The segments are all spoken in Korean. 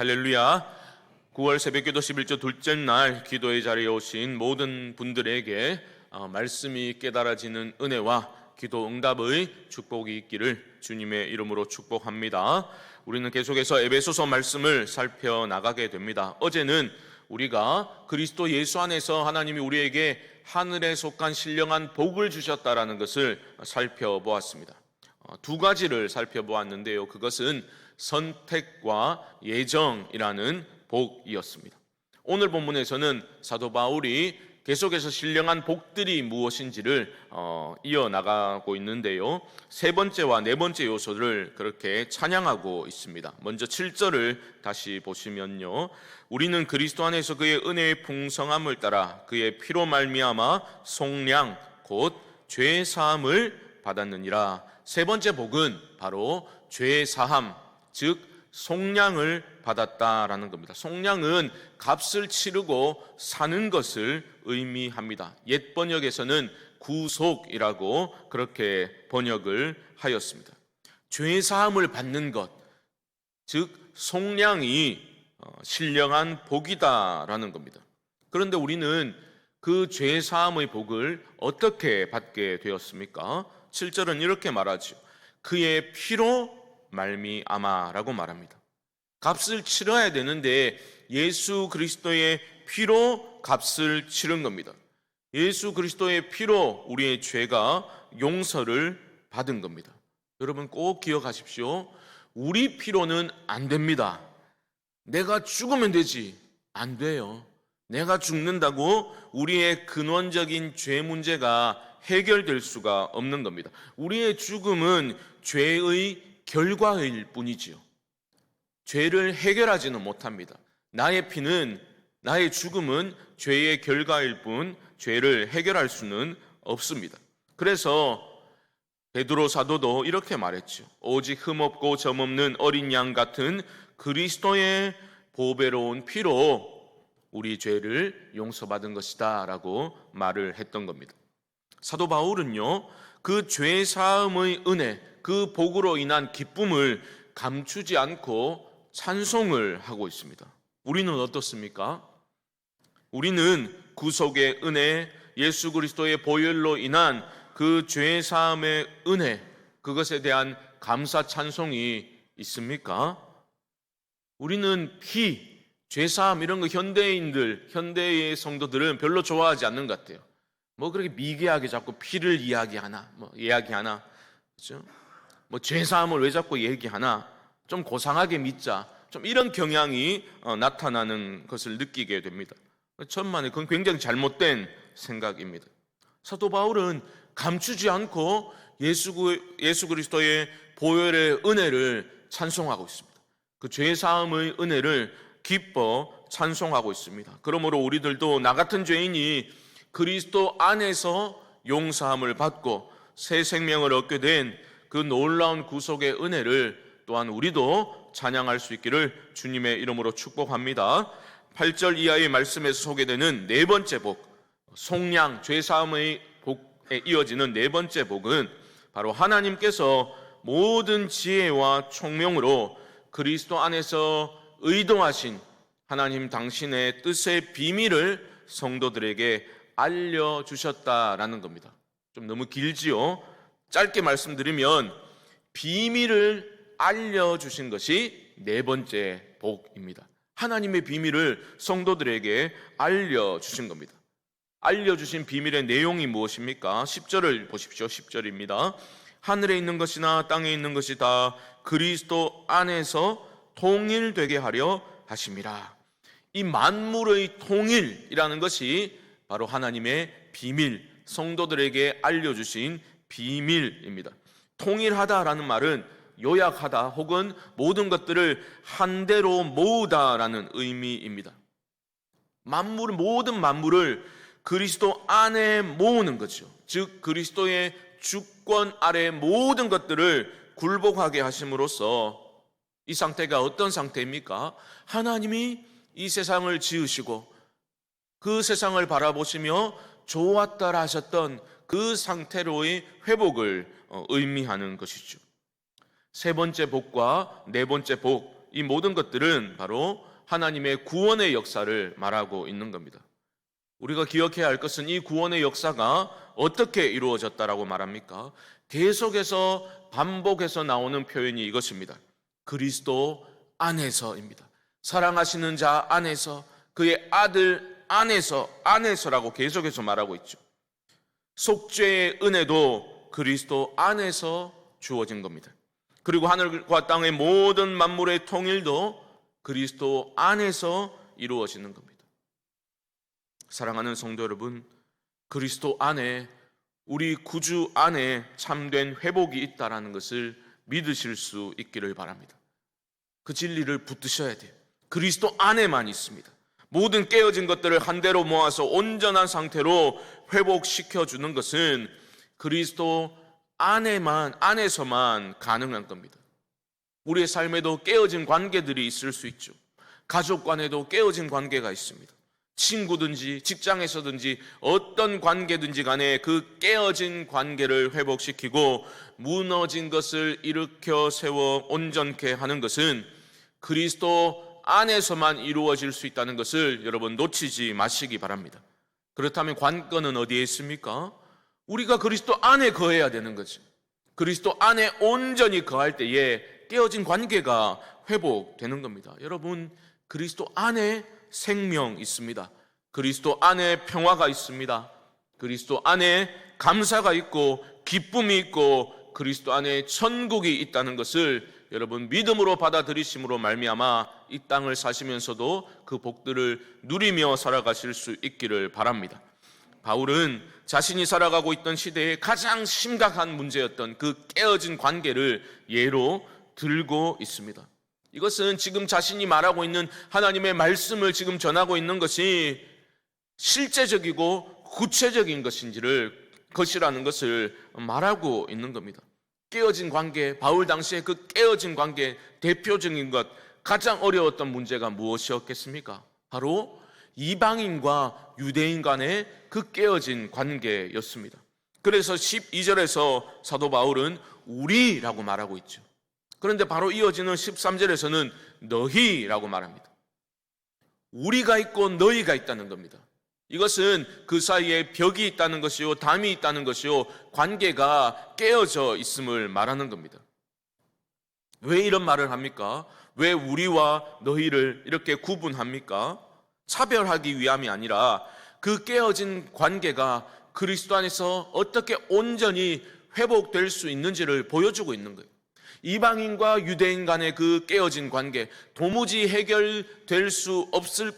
할렐루야. 9월 새벽기도 11조 둘째 날 기도의 자리에 오신 모든 분들에게 말씀이 깨달아지는 은혜와 기도 응답의 축복이 있기를 주님의 이름으로 축복합니다. 우리는 계속해서 에베소서 말씀을 살펴나가게 됩니다. 어제는 우리가 그리스도 예수 안에서 하나님이 우리에게 하늘에 속한 신령한 복을 주셨다라는 것을 살펴보았습니다. 두 가지를 살펴보았는데요. 그것은 선택과 예정이라는 복이었습니다. 오늘 본문에서는 사도 바울이 계속해서 신령한 복들이 무엇인지를 이어나가고 있는데요. 세 번째와 네 번째 요소를 그렇게 찬양하고 있습니다. 먼저 7절을 다시 보시면요. 우리는 그리스도 안에서 그의 은혜의 풍성함을 따라 그의 피로 말미암아 속량 곧 죄 사함을 받았느니라. 세 번째 복은 바로 죄 사함, 즉 속량을 받았다라는 겁니다. 속량은 값을 치르고 사는 것을 의미합니다. 옛 번역에서는 구속이라고 그렇게 번역을 하였습니다. 죄 사함을 받는 것, 즉 속량이 신령한 복이다라는 겁니다. 그런데 우리는 그 죄 사함의 복을 어떻게 받게 되었습니까? 7절은 이렇게 말하죠. 그의 피로 말미암아라고 말합니다. 값을 치러야 되는데 예수 그리스도의 피로 값을 치른 겁니다. 예수 그리스도의 피로 우리의 죄가 용서를 받은 겁니다. 여러분 꼭 기억하십시오. 우리 피로는 안 됩니다. 내가 죽으면 되지. 안 돼요. 내가 죽는다고 우리의 근원적인 죄 문제가 해결될 수가 없는 겁니다. 우리의 죽음은 죄의 결과일 뿐이지요. 죄를 해결하지는 못합니다. 나의 피는, 나의 죽음은 죄의 결과일 뿐 죄를 해결할 수는 없습니다. 그래서 베드로 사도도 이렇게 말했죠. 오직 흠없고 점없는 어린 양 같은 그리스도의 보배로운 피로 우리 죄를 용서받은 것이다 라고 말을 했던 겁니다. 사도 바울은요, 그 죄 사함의 은혜, 그 복으로 인한 기쁨을 감추지 않고 찬송을 하고 있습니다. 우리는 어떻습니까? 우리는 구속의 은혜, 예수 그리스도의 보혈로 인한 그 죄 사함의 은혜, 그것에 대한 감사 찬송이 있습니까? 우리는 죄 사함 이런 거 현대의 성도들은 별로 좋아하지 않는 것 같아요. 그렇게 미개하게 자꾸 피를 이야기하나, 그렇죠? 죄 사함을 왜 자꾸 얘기하나? 좀 고상하게 믿자. 좀 이런 경향이 나타나는 것을 느끼게 됩니다. 천만에 그건 굉장히 잘못된 생각입니다. 사도 바울은 감추지 않고 예수 그리스도의 보혈의 은혜를 찬송하고 있습니다. 그 죄 사함의 은혜를 기뻐 찬송하고 있습니다. 그러므로 우리들도 나 같은 죄인이 그리스도 안에서 용서함을 받고 새 생명을 얻게 된 그 놀라운 구속의 은혜를 또한 우리도 찬양할 수 있기를 주님의 이름으로 축복합니다. 8절 이하의 말씀에서 소개되는 네 번째 복, 속량, 죄사함의 복에 이어지는 네 번째 복은 바로 하나님께서 모든 지혜와 총명으로 그리스도 안에서 의도하신 하나님 당신의 뜻의 비밀을 성도들에게 알려주셨다라는 겁니다. 좀 너무 길지요? 짧게 말씀드리면 비밀을 알려주신 것이 네 번째 복입니다. 하나님의 비밀을 성도들에게 알려주신 겁니다. 알려주신 비밀의 내용이 무엇입니까? 10절을 보십시오. 10절입니다. 하늘에 있는 것이나 땅에 있는 것이 다 그리스도 안에서 통일되게 하려 하심이라. 이 만물의 통일이라는 것이 바로 하나님의 비밀, 성도들에게 알려주신 비밀입니다. 통일하다라는 말은 요약하다 혹은 모든 것들을 한대로 모으다라는 의미입니다. 모든 만물을 그리스도 안에 모으는 거죠. 즉 그리스도의 주권 아래 모든 것들을 굴복하게 하심으로써 이 상태가 어떤 상태입니까? 하나님이 이 세상을 지으시고 그 세상을 바라보시며 좋았더라 하셨던 그 상태로의 회복을 의미하는 것이죠. 세 번째 복과 네 번째 복, 이 모든 것들은 바로 하나님의 구원의 역사를 말하고 있는 겁니다. 우리가 기억해야 할 것은 이 구원의 역사가 어떻게 이루어졌다라고 말합니까? 계속해서 반복해서 나오는 표현이 이것입니다. 그리스도 안에서입니다. 사랑하시는 자 안에서, 그의 아들 안에서라고 계속해서 말하고 있죠. 속죄의 은혜도 그리스도 안에서 주어진 겁니다. 그리고 하늘과 땅의 모든 만물의 통일도 그리스도 안에서 이루어지는 겁니다. 사랑하는 성도 여러분, 그리스도 안에, 우리 구주 안에 참된 회복이 있다는 것을 믿으실 수 있기를 바랍니다. 그 진리를 붙드셔야 돼요. 그리스도 안에만 있습니다. 모든 깨어진 것들을 한데로 모아서 온전한 상태로 회복시켜주는 것은 그리스도 안에서만 가능한 겁니다. 우리의 삶에도 깨어진 관계들이 있을 수 있죠. 가족 간에도 깨어진 관계가 있습니다. 친구든지 직장에서든지 어떤 관계든지 간에 그 깨어진 관계를 회복시키고 무너진 것을 일으켜 세워 온전케 하는 것은 그리스도 안에서만 이루어질 수 있다는 것을 여러분 놓치지 마시기 바랍니다. 그렇다면 관건은 어디에 있습니까? 우리가 그리스도 안에 거해야 되는 거죠. 그리스도 안에 온전히 거할 때에 깨어진 관계가 회복되는 겁니다. 여러분, 그리스도 안에 생명 있습니다. 그리스도 안에 평화가 있습니다. 그리스도 안에 감사가 있고 기쁨이 있고 그리스도 안에 천국이 있다는 것을 여러분 믿음으로 받아들이심으로 말미암아 이 땅을 사시면서도 그 복들을 누리며 살아가실 수 있기를 바랍니다. 바울은 자신이 살아가고 있던 시대에 가장 심각한 문제였던 그 깨어진 관계를 예로 들고 있습니다. 이것은 지금 자신이 말하고 있는 하나님의 말씀을 지금 전하고 있는 것이 실제적이고 구체적인 것이라는 것을 말하고 있는 겁니다. 깨어진 관계, 바울 당시에 그 깨어진 관계 대표적인 것, 가장 어려웠던 문제가 무엇이었겠습니까? 바로 이방인과 유대인 간의 그 깨어진 관계였습니다. 그래서 12절에서 사도 바울은 우리라고 말하고 있죠. 그런데 바로 이어지는 13절에서는 너희라고 말합니다. 우리가 있고 너희가 있다는 겁니다. 이것은 그 사이에 벽이 있다는 것이요, 담이 있다는 것이요, 관계가 깨어져 있음을 말하는 겁니다. 왜 이런 말을 합니까? 왜 우리와 너희를 이렇게 구분합니까? 차별하기 위함이 아니라 그 깨어진 관계가 그리스도 안에서 어떻게 온전히 회복될 수 있는지를 보여주고 있는 거예요. 이방인과 유대인 간의 그 깨어진 관계, 도무지 해결될 수 없을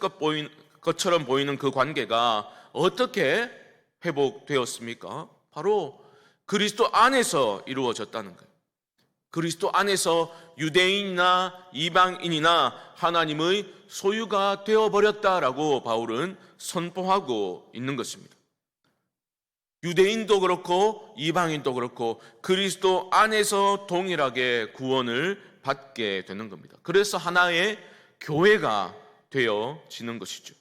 것처럼 보이는 그 관계가 어떻게 회복되었습니까? 바로 그리스도 안에서 이루어졌다는 거예요. 그리스도 안에서 유대인이나 이방인이나 하나님의 소유가 되어버렸다라고 바울은 선포하고 있는 것입니다. 유대인도 그렇고 이방인도 그렇고 그리스도 안에서 동일하게 구원을 받게 되는 겁니다. 그래서 하나의 교회가 되어지는 것이죠.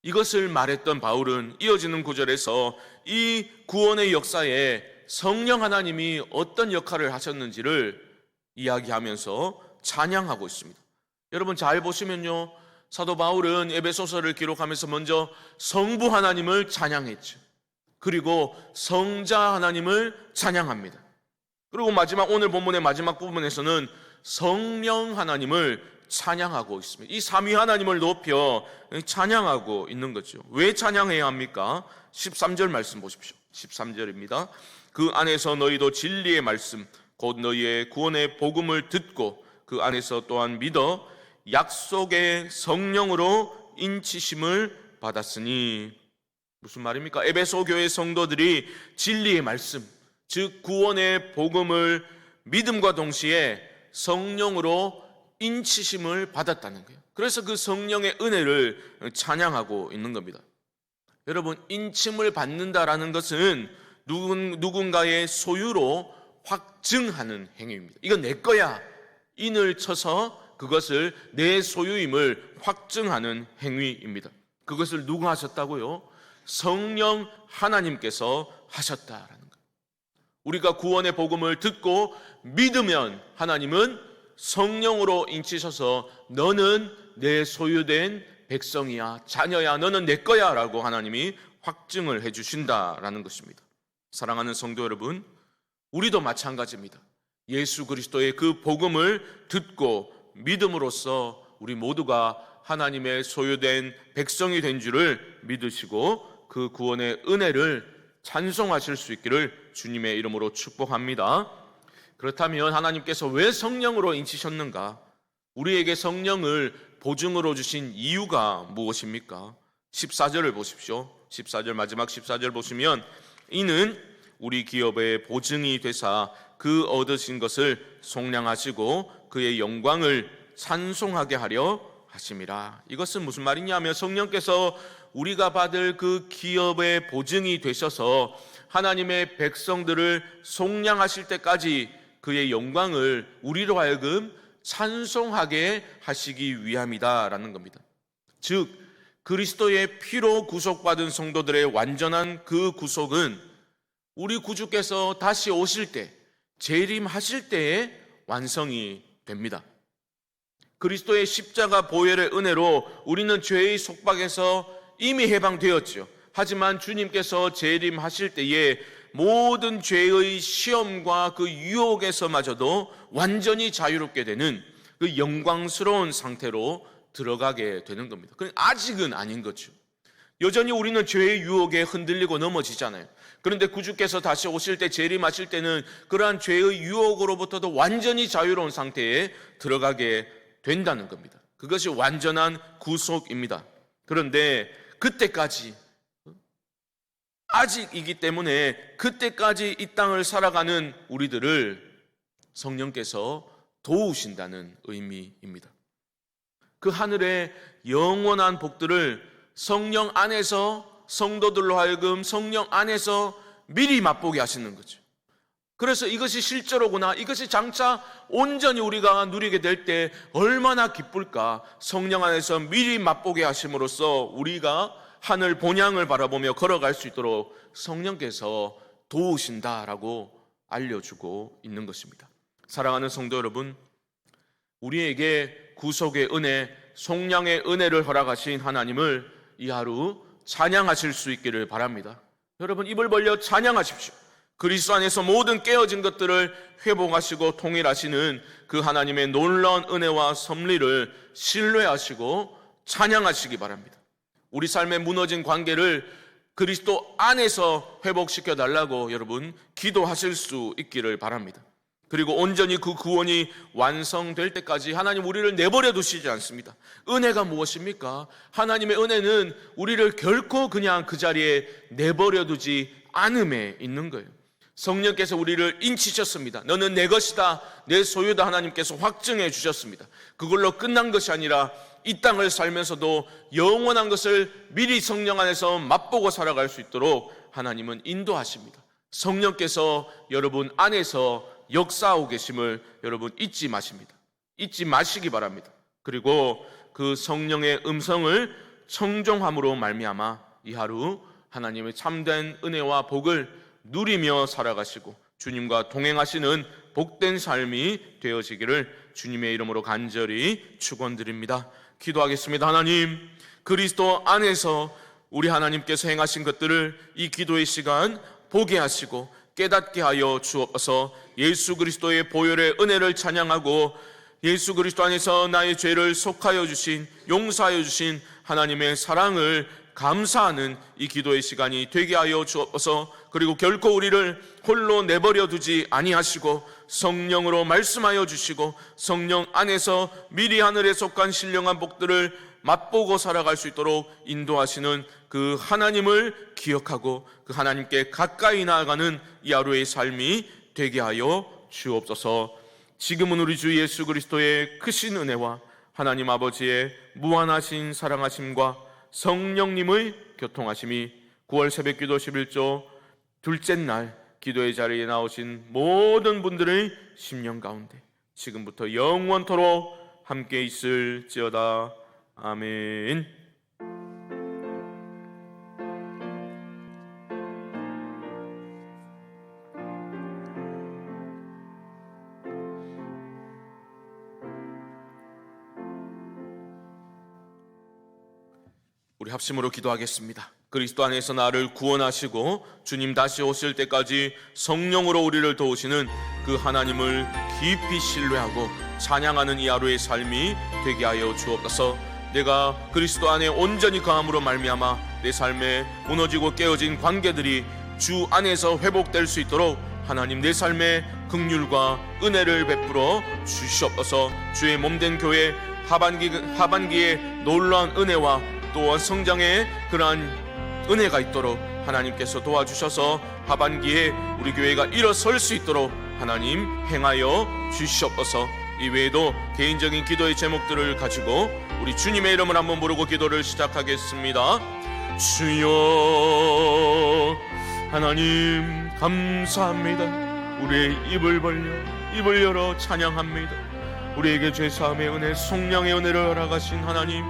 이것을 말했던 바울은 이어지는 구절에서 이 구원의 역사에 성령 하나님이 어떤 역할을 하셨는지를 이야기하면서 찬양하고 있습니다. 여러분 잘 보시면요, 사도 바울은 에베소서를 기록하면서 먼저 성부 하나님을 찬양했죠. 그리고 성자 하나님을 찬양합니다. 그리고 오늘 본문의 마지막 부분에서는 성령 하나님을 찬양하고 있습니다. 이 삼위 하나님을 높여 찬양하고 있는 거죠. 왜 찬양해야 합니까? 13절 말씀 보십시오. 13절입니다. 그 안에서 너희도 진리의 말씀 곧 너희의 구원의 복음을 듣고 그 안에서 또한 믿어 약속의 성령으로 인치심을 받았으니. 무슨 말입니까? 에베소 교회 성도들이 진리의 말씀, 즉 구원의 복음을 믿음과 동시에 성령으로 인치심을 받았다는 거예요. 그래서 그 성령의 은혜를 찬양하고 있는 겁니다. 여러분, 인침을 받는다라는 것은 누군가의 소유로 확증하는 행위입니다. 이건 내 거야. 인을 쳐서 그것을 내 소유임을 확증하는 행위입니다. 그것을 누가 하셨다고요? 성령 하나님께서 하셨다라는 거예요. 우리가 구원의 복음을 듣고 믿으면 하나님은 성령으로 인치셔서 너는 내 소유된 백성이야, 자녀야, 너는 내 거야 라고 하나님이 확증을 해주신다라는 것입니다. 사랑하는 성도 여러분, 우리도 마찬가지입니다. 예수 그리스도의 그 복음을 듣고 믿음으로써 우리 모두가 하나님의 소유된 백성이 된 줄을 믿으시고 그 구원의 은혜를 찬송하실 수 있기를 주님의 이름으로 축복합니다. 그렇다면 하나님께서 왜 성령으로 인치셨는가? 우리에게 성령을 보증으로 주신 이유가 무엇입니까? 14절을 보십시오. 14절, 마지막 14절 보시면 이는 우리 기업의 보증이 되사 그 얻으신 것을 속량하시고 그의 영광을 찬송하게 하려 하심이라. 이것은 무슨 말이냐면 성령께서 우리가 받을 그 기업의 보증이 되셔서 하나님의 백성들을 속량하실 때까지 그의 영광을 우리로 하여금 찬송하게 하시기 위함이다라는 겁니다. 즉 그리스도의 피로 구속받은 성도들의 완전한 그 구속은 우리 구주께서 다시 오실 때, 재림하실 때에 완성이 됩니다. 그리스도의 십자가 보혈의 은혜로 우리는 죄의 속박에서 이미 해방되었죠. 하지만 주님께서 재림하실 때에 모든 죄의 시험과 그 유혹에서마저도 완전히 자유롭게 되는 그 영광스러운 상태로 들어가게 되는 겁니다. 그러니까 아직은 아닌 거죠. 여전히 우리는 죄의 유혹에 흔들리고 넘어지잖아요. 그런데 구주께서 다시 오실 때, 재림하실 때는 그러한 죄의 유혹으로부터도 완전히 자유로운 상태에 들어가게 된다는 겁니다. 그것이 완전한 구속입니다. 그런데 그때까지 아직이기 때문에 그때까지 이 땅을 살아가는 우리들을 성령께서 도우신다는 의미입니다. 그 하늘의 영원한 복들을 성령 안에서 성도들로 하여금 성령 안에서 미리 맛보게 하시는 거죠. 그래서 이것이 실제로구나, 이것이 장차 온전히 우리가 누리게 될 때 얼마나 기쁠까. 성령 안에서 미리 맛보게 하심으로써 우리가 하늘 본향을 바라보며 걸어갈 수 있도록 성령께서 도우신다라고 알려주고 있는 것입니다. 사랑하는 성도 여러분, 우리에게 구속의 은혜, 속량의 은혜를 허락하신 하나님을 이 하루 찬양하실 수 있기를 바랍니다. 여러분, 입을 벌려 찬양하십시오. 그리스도 안에서 모든 깨어진 것들을 회복하시고 통일하시는 그 하나님의 놀라운 은혜와 섭리를 신뢰하시고 찬양하시기 바랍니다. 우리 삶의 무너진 관계를 그리스도 안에서 회복시켜 달라고 여러분 기도하실 수 있기를 바랍니다. 그리고 온전히 그 구원이 완성될 때까지 하나님 우리를 내버려 두시지 않습니다. 은혜가 무엇입니까? 하나님의 은혜는 우리를 결코 그냥 그 자리에 내버려 두지 않음에 있는 거예요. 성령께서 우리를 인치셨습니다. 너는 내 것이다, 내 소유다 하나님께서 확증해 주셨습니다. 그걸로 끝난 것이 아니라 이 땅을 살면서도 영원한 것을 미리 성령 안에서 맛보고 살아갈 수 있도록 하나님은 인도하십니다. 성령께서 여러분 안에서 역사하고 계심을 여러분 잊지 마십니다. 잊지 마시기 바랍니다. 그리고 그 성령의 음성을 청종함으로 말미암아 이 하루 하나님의 참된 은혜와 복을 누리며 살아가시고 주님과 동행하시는 복된 삶이 되어지기를 주님의 이름으로 간절히 축원드립니다. 기도하겠습니다. 하나님, 그리스도 안에서 우리 하나님께서 행하신 것들을 이 기도의 시간 보게 하시고 깨닫게 하여 주옵소서. 예수 그리스도의 보혈의 은혜를 찬양하고 예수 그리스도 안에서 나의 죄를 속하여 주신, 용서하여 주신 하나님의 사랑을 감사하는 이 기도의 시간이 되게 하여 주옵소서. 그리고 결코 우리를 홀로 내버려 두지 아니하시고 성령으로 말씀하여 주시고 성령 안에서 미리 하늘에 속한 신령한 복들을 맛보고 살아갈 수 있도록 인도하시는 그 하나님을 기억하고 그 하나님께 가까이 나아가는 이 하루의 삶이 되게 하여 주옵소서. 지금은 우리 주 예수 그리스도의 크신 은혜와 하나님 아버지의 무한하신 사랑하심과 성령님의 교통하심이 9월 새벽기도 11조 둘째 날 기도의 자리에 나오신 모든 분들의 심령 가운데 지금부터 영원토록 함께 있을지어다. 아멘. 우리 합심으로 기도하겠습니다. 그리스도 안에서 나를 구원하시고 주님 다시 오실 때까지 성령으로 우리를 도우시는 그 하나님을 깊이 신뢰하고 찬양하는 이 하루의 삶이 되게 하여 주옵소서. 내가 그리스도 안에 온전히 거함으로 말미암아 내 삶에 무너지고 깨어진 관계들이 주 안에서 회복될 수 있도록 하나님 내 삶에 긍휼과 은혜를 베풀어 주시옵소서. 주의 몸된 교회 하반기에 놀라운 은혜와 또한 성장의 그러한 은혜가 있도록 하나님께서 도와주셔서 하반기에 우리 교회가 일어설 수 있도록 하나님 행하여 주시옵소서. 이외에도 개인적인 기도의 제목들을 가지고 우리 주님의 이름을 한번 부르고 기도를 시작하겠습니다. 주여 하나님 감사합니다. 우리의 입을 열어 찬양합니다. 우리에게 죄사함의 은혜, 속량의 은혜를 허락하신 하나님,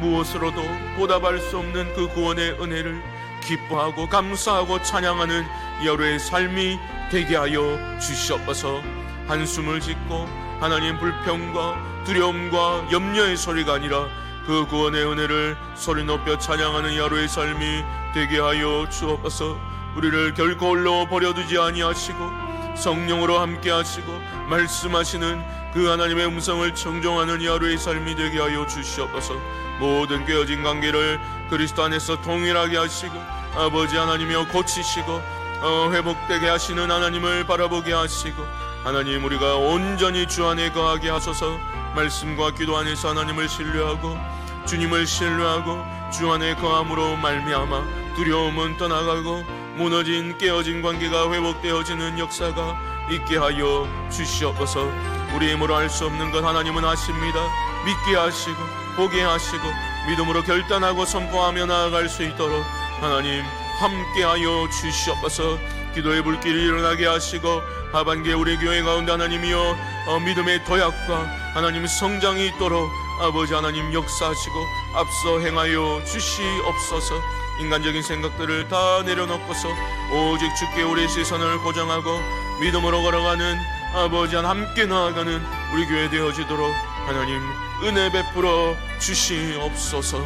무엇으로도 보답할 수 없는 그 구원의 은혜를 기뻐하고 감사하고 찬양하는 이 하루의 삶이 되게 하여 주시옵소서. 한숨을 짓고 하나님 불평과 두려움과 염려의 소리가 아니라 그 구원의 은혜를 소리 높여 찬양하는 이 하루의 삶이 되게 하여 주옵소서. 우리를 결코 홀로 버려두지 아니하시고 성령으로 함께 하시고 말씀하시는 그 하나님의 음성을 청종하는 이 하루의 삶이 되게 하여 주시옵소서. 모든 깨어진 관계를 그리스도 안에서 동일하게 하시고 아버지 하나님이여 고치시고 회복되게 하시는 하나님을 바라보게 하시고 하나님 우리가 온전히 주 안에 거하게 하소서. 말씀과 기도 안에서 하나님을 신뢰하고 주님을 신뢰하고 주 안에 거함으로 말미암아 두려움은 떠나가고 무너진 깨어진 관계가 회복되어지는 역사가 있게 하여 주시옵소서. 우리 힘으로 할 수 없는 것 하나님은 하십니다. 믿게 하시고 보게 하시고 믿음으로 결단하고 선포하며 나아갈 수 있도록 하나님 함께하여 주시옵소서. 기도의 불길이 일어나게 하시고 하반기에 우리 교회 가운데 하나님이여 믿음의 도약과 하나님 성장이 있도록 아버지 하나님 역사하시고 앞서 행하여 주시옵소서. 인간적인 생각들을 다 내려놓고서 오직 주께 우리의 시선을 고정하고 믿음으로 걸어가는 아버지 하나님 함께 나아가는 우리 교회 되어지도록 하나님 은혜 베풀어 주시옵소서.